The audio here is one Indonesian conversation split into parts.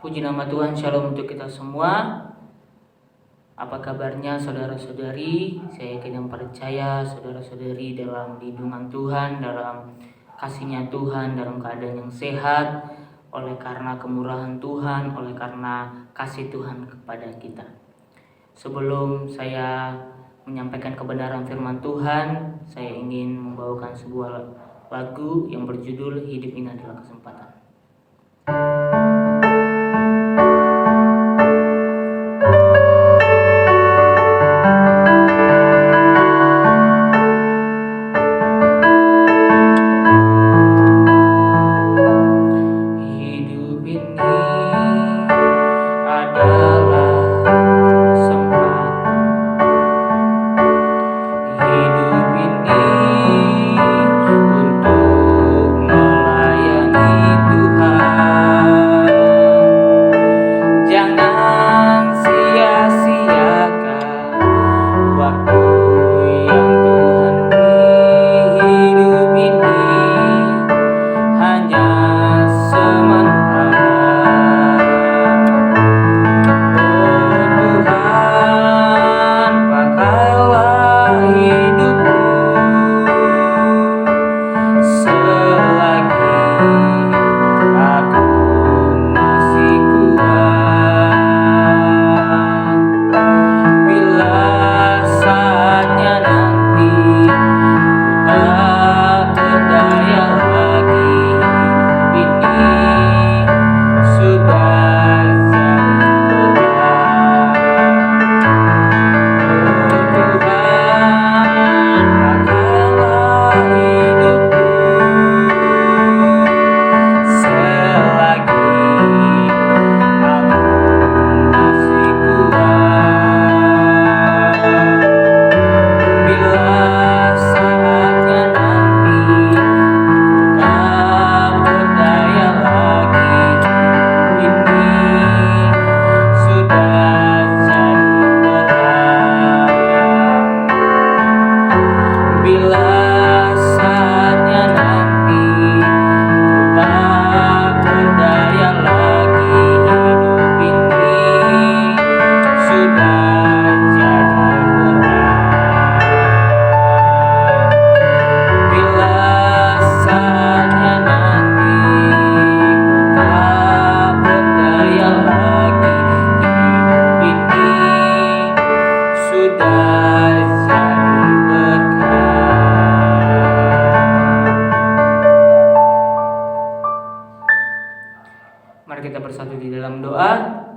Puji nama Tuhan, shalom untuk kita semua. Apa kabarnya saudara-saudari? Saya yakin dan percaya saudara-saudari dalam lindungan Tuhan, dalam kasih-Nya Tuhan, dalam keadaan yang sehat, oleh karena kemurahan Tuhan, oleh karena kasih Tuhan kepada kita. Sebelum saya menyampaikan kebenaran firman Tuhan, saya ingin membawakan sebuah lagu yang berjudul Hidup Ini Adalah Kesempatan.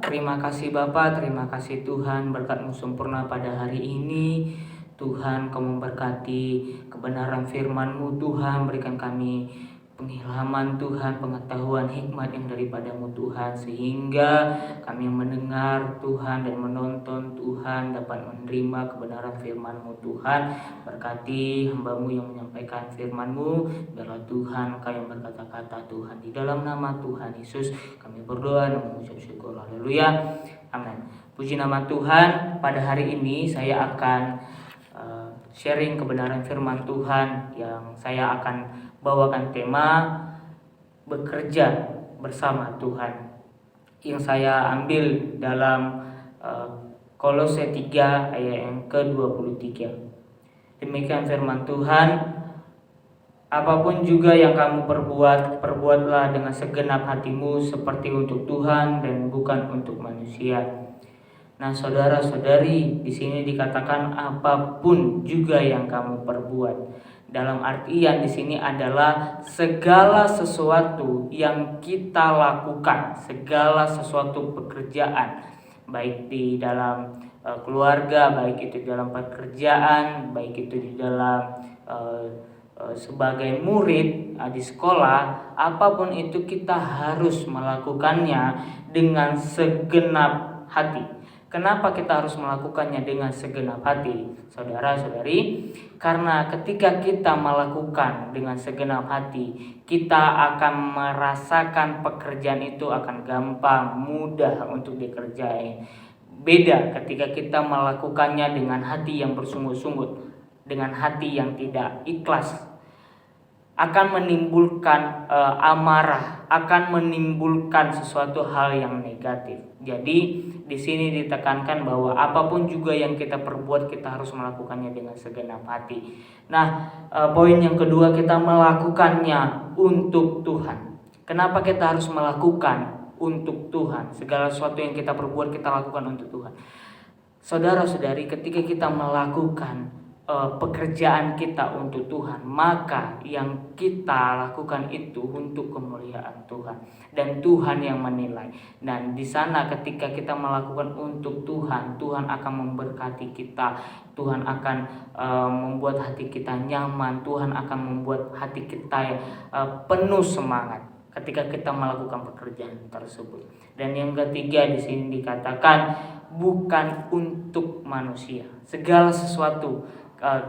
Terima kasih Bapa, terima kasih Tuhan, berkat-Mu sempurna pada hari ini. Tuhan, Kau memberkati kebenaran firman-Mu. Tuhan, berikan kami pengilhaman Tuhan, pengetahuan, hikmat yang daripada-Mu Tuhan, sehingga kami mendengar Tuhan dan menonton Tuhan dapat menerima kebenaran firman-Mu Tuhan. Berkati hamba-Mu yang menyampaikan firman-Mu, biarlah Tuhan Kau yang berkata-kata Tuhan. Di dalam nama Tuhan Yesus kami berdoa dan mengucap syukur. Haleluya, amin. Puji nama Tuhan. Pada hari ini saya akan sharing kebenaran firman Tuhan yang saya akan bawakan tema bekerja bersama Tuhan, yang saya ambil dalam Kolose 3 ayat yang ke-23. Demikian firman Tuhan, apapun juga yang kamu perbuat, perbuatlah dengan segenap hatimu seperti untuk Tuhan dan bukan untuk manusia. Nah, saudara-saudari, di sini dikatakan apapun juga yang kamu perbuat. Dalam artian di sini adalah segala sesuatu yang kita lakukan, segala sesuatu pekerjaan, baik di dalam keluarga, baik itu di dalam pekerjaan, baik itu di dalam sebagai murid di sekolah, apapun itu kita harus melakukannya dengan segenap hati. Kenapa kita harus melakukannya dengan segenap hati, saudara-saudari? Karena ketika kita melakukan dengan segenap hati, kita akan merasakan pekerjaan itu akan gampang, mudah untuk dikerjain. Beda ketika kita melakukannya dengan hati yang bersungut-sungut, dengan hati yang tidak ikhlas. akan menimbulkan amarah, akan menimbulkan sesuatu hal yang negatif. Jadi di sini ditekankan bahwa apapun juga yang kita perbuat, kita harus melakukannya dengan segenap hati. Nah, poin yang kedua, kita melakukannya untuk Tuhan. Kenapa kita harus melakukan untuk Tuhan? Segala sesuatu yang kita perbuat, kita lakukan untuk Tuhan. Saudara-saudari, ketika kita melakukan pekerjaan kita untuk Tuhan, maka yang kita lakukan itu untuk kemuliaan Tuhan, dan Tuhan yang menilai. Dan di sana ketika kita melakukan untuk Tuhan, Tuhan akan memberkati kita, Tuhan akan membuat hati kita nyaman, Tuhan akan membuat hati kita penuh semangat ketika kita melakukan pekerjaan tersebut. Dan yang ketiga, di sini dikatakan bukan untuk manusia. Segala sesuatu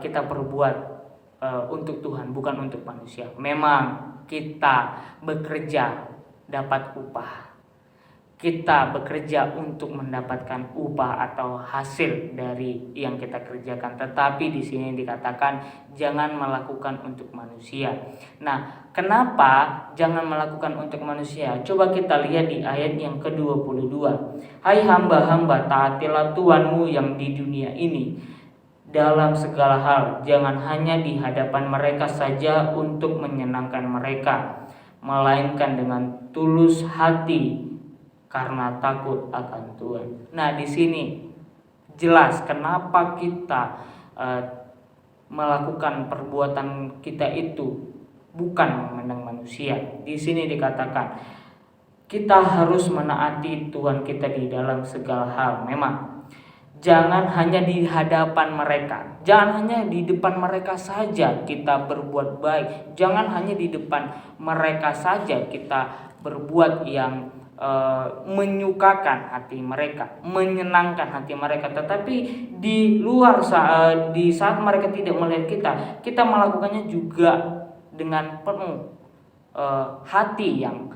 kita perbuat untuk Tuhan, bukan untuk manusia. Memang kita bekerja dapat upah. Kita bekerja untuk mendapatkan upah atau hasil dari yang kita kerjakan. Tetapi di sini dikatakan jangan melakukan untuk manusia. Nah, kenapa jangan melakukan untuk manusia? Coba kita lihat di ayat yang ke-22. Hai hamba-hamba, taatilah Tuhanmu yang di dunia ini dalam segala hal, jangan hanya di hadapan mereka saja untuk menyenangkan mereka, melainkan dengan tulus hati karena takut akan Tuhan. Nah, di sini jelas kenapa kita melakukan perbuatan kita itu bukan memandang manusia. Di sini dikatakan kita harus menaati Tuhan kita di dalam segala hal. Memang jangan hanya di hadapan mereka, jangan hanya di depan mereka saja kita berbuat baik, jangan hanya di depan mereka saja kita berbuat yang menyukakan hati mereka, menyenangkan hati mereka. Tetapi di luar di saat mereka tidak melihat kita melakukannya juga dengan penuh hati yang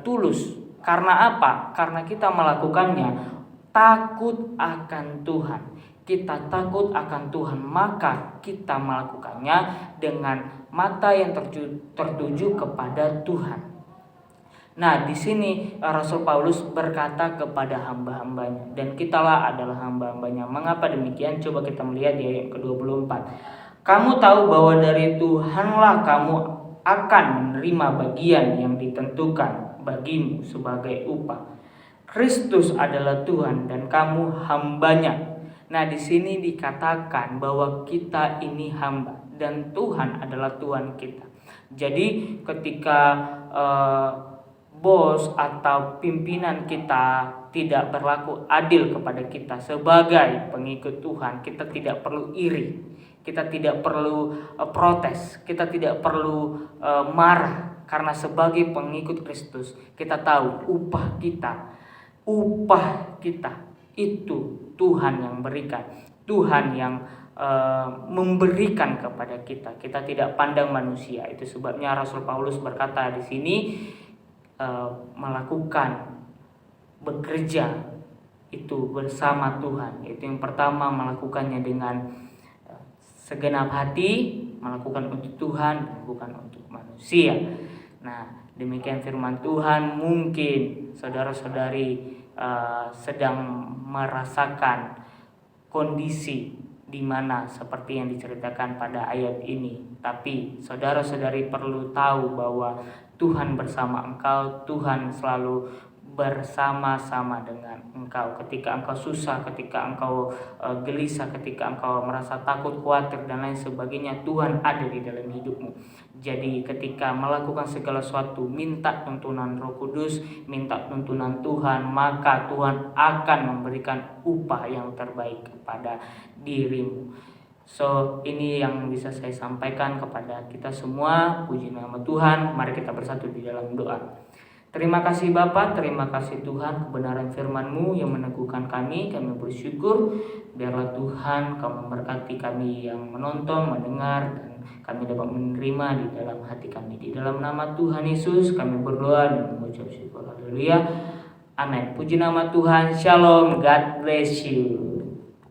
tulus. Karena apa? Karena kita melakukannya takut akan Tuhan. Kita takut akan Tuhan, maka kita melakukannya dengan mata yang tertuju kepada Tuhan. Nah, di sini Rasul Paulus berkata kepada hamba-hambanya, dan kitalah adalah hamba-hambanya. Mengapa demikian? Coba kita melihat di ayat ke-24. Kamu tahu bahwa dari Tuhanlah kamu akan menerima bagian yang ditentukan bagimu sebagai upah. Kristus adalah Tuhan dan kamu hambanya. Nah, di sini dikatakan bahwa kita ini hamba dan Tuhan adalah Tuhan kita. Jadi ketika bos atau pimpinan kita tidak berlaku adil kepada kita sebagai pengikut Tuhan, kita tidak perlu iri, kita tidak perlu protes, kita tidak perlu marah, karena sebagai pengikut Kristus kita tahu upah kita itu Tuhan yang berikan, Tuhan yang memberikan kepada kita. Kita tidak pandang manusia. Itu sebabnya Rasul Paulus berkata di sini melakukan bekerja itu bersama Tuhan. Itu yang pertama, melakukannya dengan segenap hati, melakukan untuk Tuhan bukan untuk manusia. Nah, demikian firman Tuhan. Mungkin saudara-saudari sedang merasakan kondisi di mana seperti yang diceritakan pada ayat ini, tapi saudara-saudari perlu tahu bahwa Tuhan bersama engkau, Tuhan selalu bersama-sama dengan engkau. Ketika engkau susah, ketika engkau gelisah, ketika engkau merasa takut, khawatir dan lain sebagainya, Tuhan ada di dalam hidupmu. Jadi ketika melakukan segala sesuatu, minta tuntunan Roh Kudus, minta tuntunan Tuhan, maka Tuhan akan memberikan upah yang terbaik kepada dirimu. So, ini yang bisa saya sampaikan kepada kita semua. Puji nama Tuhan. Mari kita bersatu di dalam doa. Terima kasih Bapa, terima kasih Tuhan, kebenaran firman-Mu yang meneguhkan kami bersyukur. Biarlah Tuhan Kau memberkati kami yang menonton, mendengar, dan kami dapat menerima di dalam hati kami. Di dalam nama Tuhan Yesus kami berdoa dan mengucap syukur. Haleluya. Amin. Puji nama Tuhan. Shalom. God bless you.